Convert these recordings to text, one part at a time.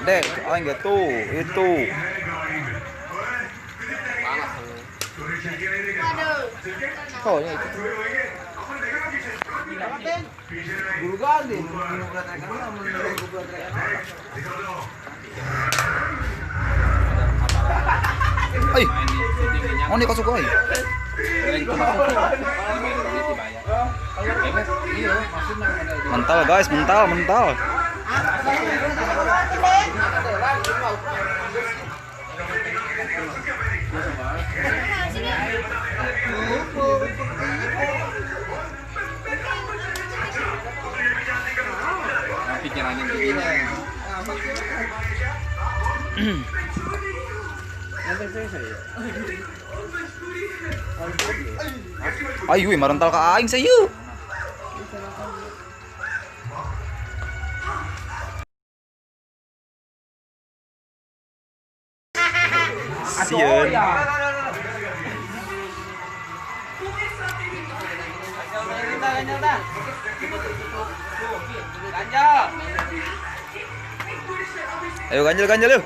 Dek, oh enggak tuh, itu. Oh, ini itu. Guru ganti. Ay, oh ini kasuk ay. Mental guys, mental. Pikirannya begini. Ayo, marental ka aing sayu. Sieun. Ayo ganjel yuk.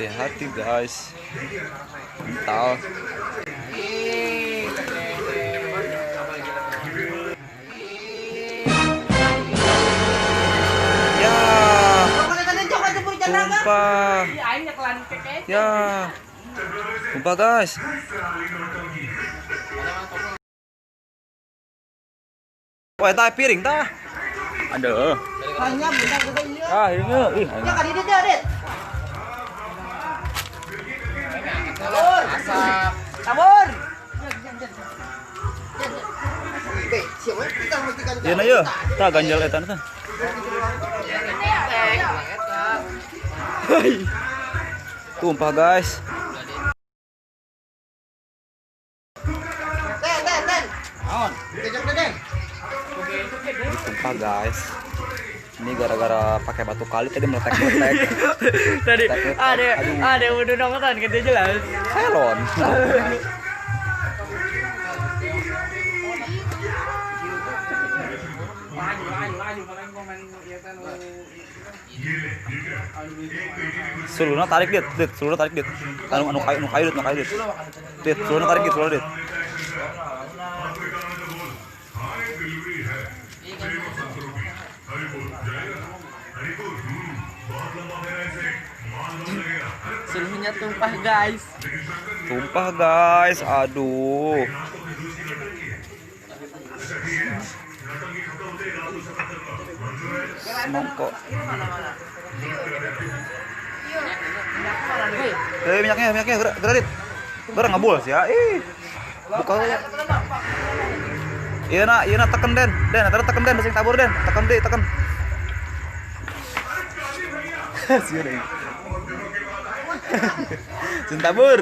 Hati-hati guys, mental. Ya, tumpah. Ya, tumpah guys. Wah, tak piring tah. Aduh. Hanya benda gede iya. Ah, ini. Ya kan ini dia, Det. Sabur. Ya na yuk, tak ganjal etan tah. Tumpah guys. Ten. Aon. Kejok Den. Tumpah guys. Ini gara-gara pakai batu kali tadi meletek. Tadi ada udah nonton gitu jelas. Helon. Sulurna tarik dit. Sulurna tarik dit. Anu kayu dit. Dit, sulurna tarik dit. Seluruhnya tumpah guys. Aduh. Semongkok. Minyaknya gerak. Gerak ngabul sih ya. Buka. Iya nak tekan Den, tekan Den, sing tabur Den, tekan. Sieu deui. Sing tabur.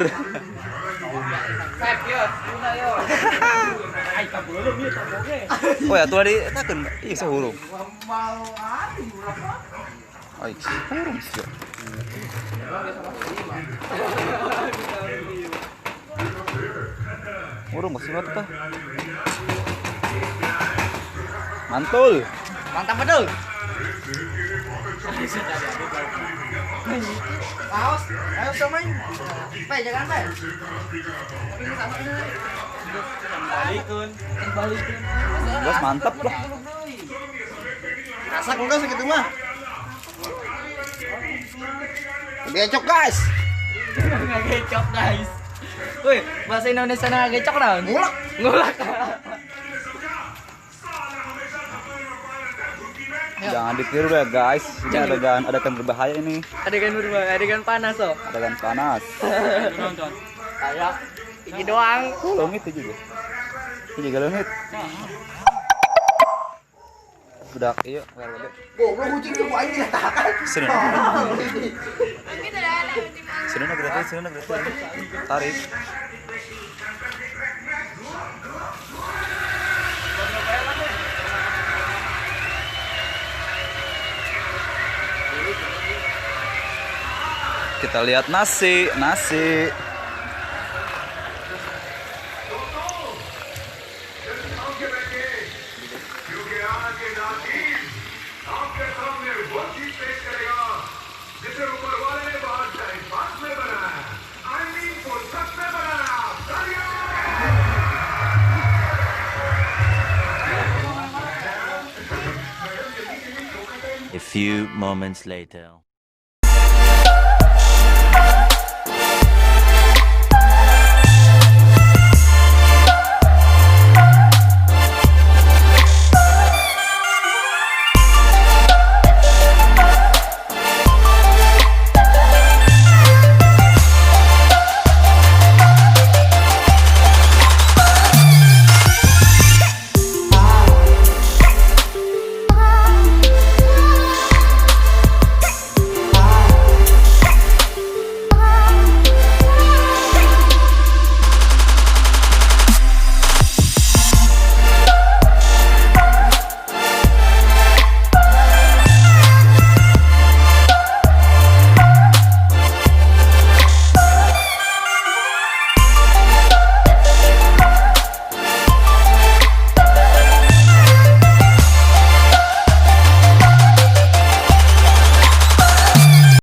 Oh ya tuh di tekan, ih sahurung. Ai, sahurung sih. Urung masih mati tah. Mantul. Mantap betul. Ayo sama ini. Jangan. Balikin. Bos mantap lah. Rasa enggak segitu mah. Ngecok guys. Ngecok guys. Woi, bahasa Indonesia ngecok naon? Ngulak. Jangan ditiru ya guys. Ini adegan berbahaya ini. Adegan panas loh. Adegan panas. Nonton. Ayo. Ini doang. Lengit itu juga. Ini juga lengit. Budak iya, kayak gede. Goblok kucing tuh aing diletakan. Senin gede. Tarik. Kita lihat nasi. A few moments later.